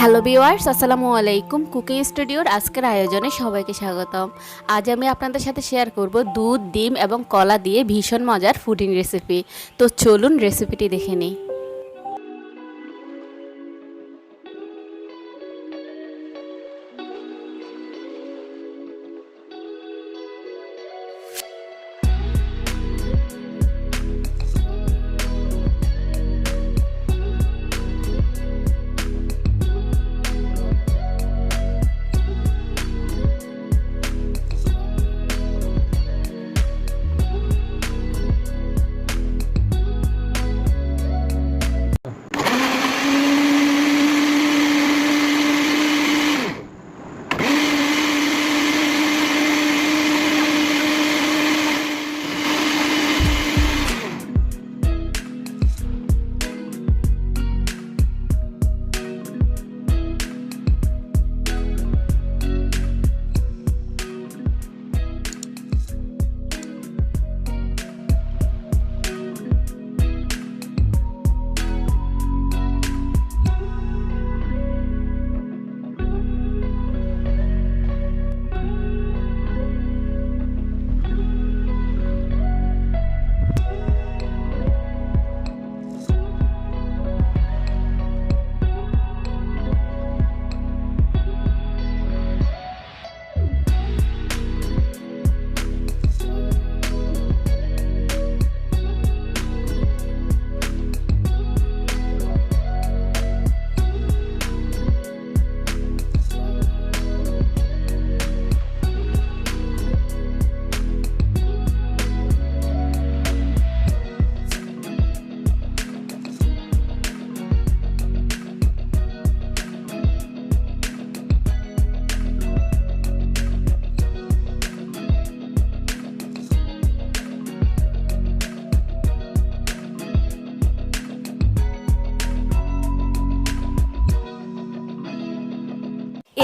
Hello viewers, আসসালামু আলাইকুম। Cooking স্টুডিওর আজকের আয়োজনে সবাইকে স্বাগতম। আজ আমি আপনাদের সাথে শেয়ার করব দুধ, ডিম এবং কলা দিয়ে ভীষণ মজার ফুডিং রেসিপি। তো চলুন রেসিপিটি দেখে নিই।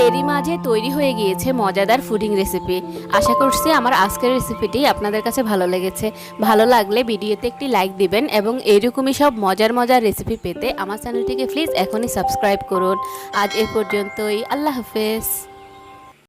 এরই মাঝে তৈরি হয়ে গিয়েছে মজাদার ফুডিং রেসিপি। আশা করছি আমার আজকের রেসিপিটি আপনাদের কাছে ভালো লেগেছে। ভালো লাগলে ভিডিওতে একটি লাইক দিবেন এবং এরকমই সব মজার মজার রেসিপি পেতে আমার চ্যানেলটিকে প্লিজ এখনই সাবস্ক্রাইব করুন। আজ এ পর্যন্তই। আল্লাহ হাফেজ।